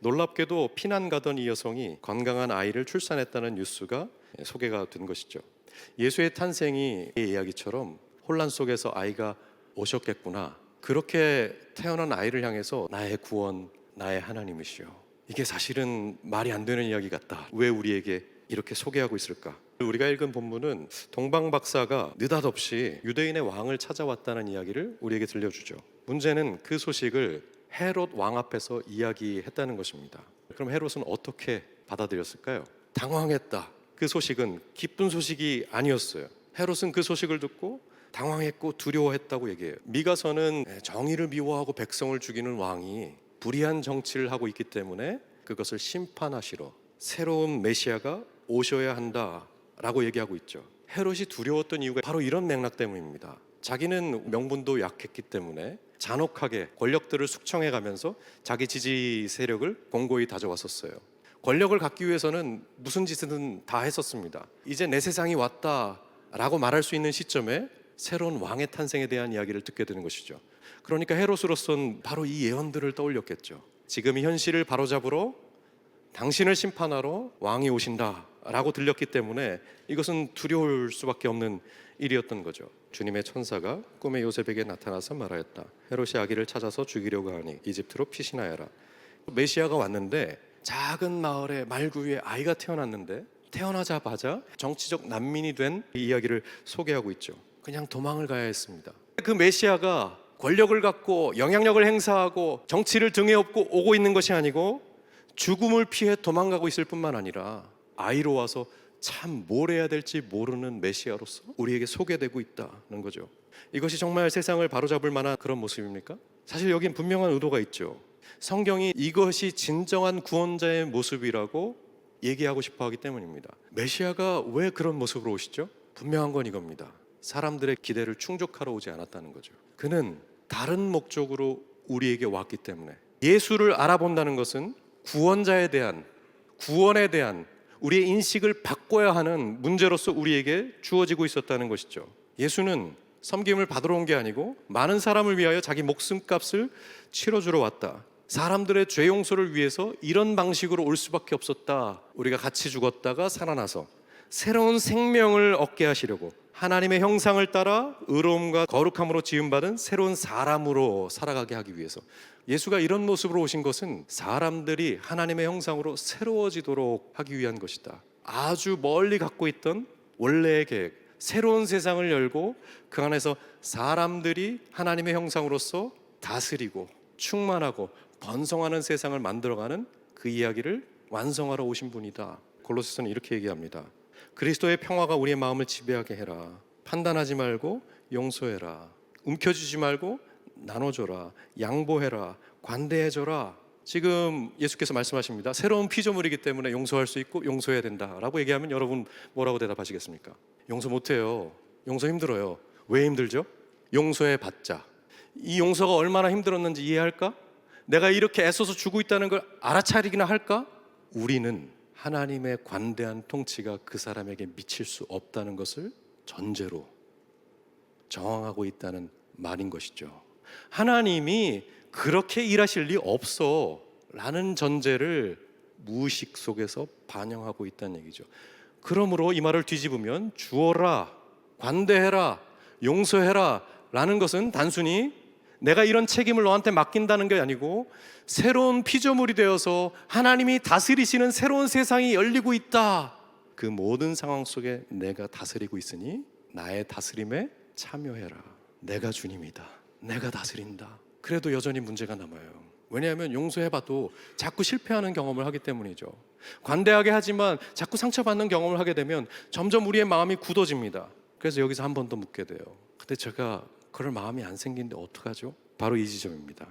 놀랍게도 피난 가던 이 여성이 건강한 아이를 출산했다는 뉴스가 소개가 된 것이죠. 예수의 탄생이 이 이야기처럼 혼란 속에서 아이가 오셨겠구나, 그렇게 태어난 아이를 향해서 나의 구원, 나의 하나님이시여, 이게 사실은 말이 안 되는 이야기 같다. 왜 우리에게 이렇게 소개하고 있을까? 우리가 읽은 본문은 동방 박사가 느닷없이 유대인의 왕을 찾아왔다는 이야기를 우리에게 들려주죠. 문제는 그 소식을 헤롯 왕 앞에서 이야기했다는 것입니다. 그럼 헤롯은 어떻게 받아들였을까요? 당황했다. 그 소식은 기쁜 소식이 아니었어요. 헤롯은 그 소식을 듣고 당황했고 두려워했다고 얘기해요. 미가서는 정의를 미워하고 백성을 죽이는 왕이 불의한 정치를 하고 있기 때문에 그것을 심판하시러 새로운 메시아가 오셔야 한다라고 얘기하고 있죠. 헤롯이 두려웠던 이유가 바로 이런 맥락 때문입니다. 자기는 명분도 약했기 때문에 잔혹하게 권력들을 숙청해 가면서 자기 지지 세력을 공고히 다져왔었어요. 권력을 갖기 위해서는 무슨 짓이든 다 했었습니다. 이제 내 세상이 왔다라고 말할 수 있는 시점에 새로운 왕의 탄생에 대한 이야기를 듣게 되는 것이죠. 그러니까 헤롯으로서는 바로 이 예언들을 떠올렸겠죠. 지금 이 현실을 바로잡으러, 당신을 심판하러 왕이 오신다라고 들렸기 때문에 이것은 두려울 수밖에 없는 일이었던 거죠. 주님의 천사가 꿈에 요셉에게 나타나서 말하였다. 헤롯이 아기를 찾아서 죽이려고 하니 이집트로 피신하여라. 메시아가 왔는데 작은 마을에 말구 위에 아이가 태어났는데, 태어나자마자 정치적 난민이 된 이 이야기를 소개하고 있죠. 그냥 도망을 가야 했습니다. 그 메시아가 권력을 갖고 영향력을 행사하고 정치를 등에 업고 오고 있는 것이 아니고 죽음을 피해 도망가고 있을 뿐만 아니라 아이로 와서 참 뭘 해야 될지 모르는 메시아로서 우리에게 소개되고 있다는 거죠. 이것이 정말 세상을 바로잡을 만한 그런 모습입니까? 사실 여긴 분명한 의도가 있죠. 성경이 이것이 진정한 구원자의 모습이라고 얘기하고 싶어 하기 때문입니다. 메시아가 왜 그런 모습으로 오시죠? 분명한 건 이겁니다. 사람들의 기대를 충족하러 오지 않았다는 거죠. 그는 다른 목적으로 우리에게 왔기 때문에, 예수를 알아본다는 것은 구원자에 대한, 구원에 대한 우리의 인식을 바꿔야 하는 문제로서 우리에게 주어지고 있었다는 것이죠. 예수는 섬김을 받으러 온 게 아니고 많은 사람을 위하여 자기 목숨값을 치러주러 왔다. 사람들의 죄 용서를 위해서 이런 방식으로 올 수밖에 없었다. 우리가 같이 죽었다가 살아나서 새로운 생명을 얻게 하시려고, 하나님의 형상을 따라 의로움과 거룩함으로 지음받은 새로운 사람으로 살아가게 하기 위해서 예수가 이런 모습으로 오신 것은 사람들이 하나님의 형상으로 새로워지도록 하기 위한 것이다. 아주 멀리 갖고 있던 원래의 계획, 새로운 세상을 열고 그 안에서 사람들이 하나님의 형상으로서 다스리고 충만하고 번성하는 세상을 만들어가는 그 이야기를 완성하러 오신 분이다. 골로새서는 이렇게 얘기합니다. 그리스도의 평화가 우리의 마음을 지배하게 해라. 판단하지 말고 용서해라. 움켜쥐지 말고 나눠줘라. 양보해라. 관대해져라. 지금 예수께서 말씀하십니다. 새로운 피조물이기 때문에 용서할 수 있고 용서해야 된다라고 얘기하면 여러분 뭐라고 대답하시겠습니까? 용서 못해요. 용서 힘들어요. 왜 힘들죠? 용서해봤자 이 용서가 얼마나 힘들었는지 이해할까? 내가 이렇게 애써서 주고 있다는 걸 알아차리기나 할까? 우리는 하나님의 관대한 통치가 그 사람에게 미칠 수 없다는 것을 전제로 정황하고 있다는 말인 것이죠. 하나님이 그렇게 일하실 리 없어 라는 전제를 무의식 속에서 반영하고 있다는 얘기죠. 그러므로 이 말을 뒤집으면 주어라, 관대해라, 용서해라 라는 것은 단순히 내가 이런 책임을 너한테 맡긴다는 게 아니고 새로운 피조물이 되어서 하나님이 다스리시는 새로운 세상이 열리고 있다. 그 모든 상황 속에 내가 다스리고 있으니 나의 다스림에 참여해라. 내가 주님이다. 내가 다스린다. 그래도 여전히 문제가 남아요. 왜냐하면 용서해봐도 자꾸 실패하는 경험을 하기 때문이죠. 관대하게 하지만 자꾸 상처받는 경험을 하게 되면 점점 우리의 마음이 굳어집니다. 그래서 여기서 한 번 더 묻게 돼요. 근데 제가 그럴 마음이 안 생기는데 어떡하죠? 바로 이 지점입니다.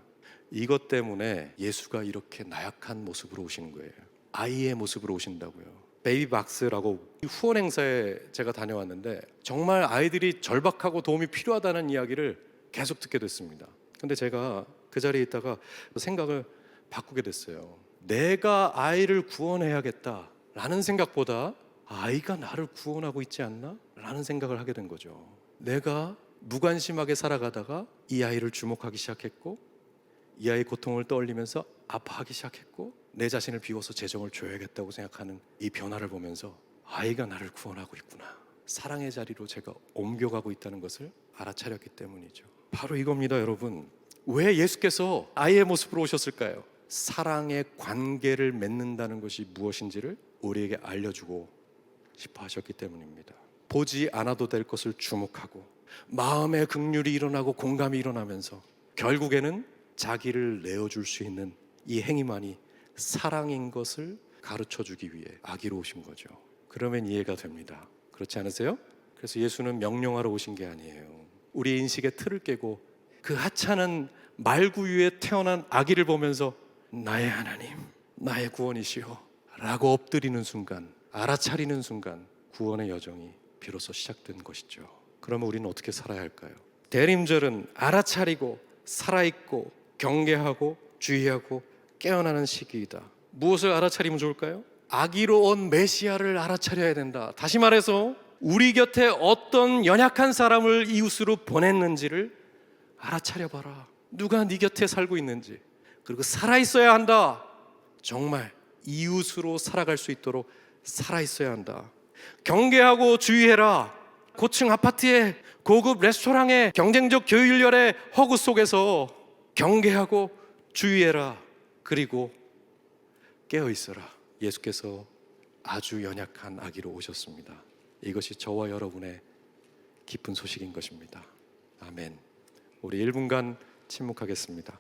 이것 때문에 예수가 이렇게 나약한 모습으로 오시는 거예요. 아이의 모습으로 오신다고요. 베이비박스라고 후원 행사에 제가 다녀왔는데 정말 아이들이 절박하고 도움이 필요하다는 이야기를 계속 듣게 됐습니다. 근데 제가 그 자리에 있다가 생각을 바꾸게 됐어요. 내가 아이를 구원해야겠다라는 생각보다 아이가 나를 구원하고 있지 않나? 라는 생각을 하게 된 거죠. 내가 무관심하게 살아가다가 이 아이를 주목하기 시작했고 이 아이의 고통을 떠올리면서 아파하기 시작했고 내 자신을 비워서 재정을 줘야겠다고 생각하는 이 변화를 보면서 아이가 나를 구원하고 있구나, 사랑의 자리로 제가 옮겨가고 있다는 것을 알아차렸기 때문이죠. 바로 이겁니다, 여러분. 왜 예수께서 아이의 모습으로 오셨을까요? 사랑의 관계를 맺는다는 것이 무엇인지를 우리에게 알려주고 싶어 하셨기 때문입니다. 보지 않아도 될 것을 주목하고 마음의 긍휼이 일어나고 공감이 일어나면서 결국에는 자기를 내어줄 수 있는 이 행위만이 사랑인 것을 가르쳐주기 위해 아기로 오신 거죠. 그러면 이해가 됩니다. 그렇지 않으세요? 그래서 예수는 명령하러 오신 게 아니에요. 우리의 인식의 틀을 깨고 그 하찮은 말구유에 태어난 아기를 보면서 나의 하나님, 나의 구원이시여 라고 엎드리는 순간, 알아차리는 순간 구원의 여정이 비로소 시작된 것이죠. 그러면 우리는 어떻게 살아야 할까요? 대림절은 알아차리고 살아있고 경계하고 주의하고 깨어나는 시기이다. 무엇을 알아차리면 좋을까요? 아기로 온 메시아를 알아차려야 된다. 다시 말해서 우리 곁에 어떤 연약한 사람을 이웃으로 보냈는지를 알아차려봐라. 누가 네 곁에 살고 있는지. 그리고 살아있어야 한다. 정말 이웃으로 살아갈 수 있도록 살아있어야 한다. 경계하고 주의해라. 고층 아파트의 고급 레스토랑의 경쟁적 교율열의 허구 속에서 경계하고 주의해라. 그리고 깨어있어라. 예수께서 아주 연약한 아기로 오셨습니다. 이것이 저와 여러분의 기쁜 소식인 것입니다. 아멘. 우리 1분간 침묵하겠습니다.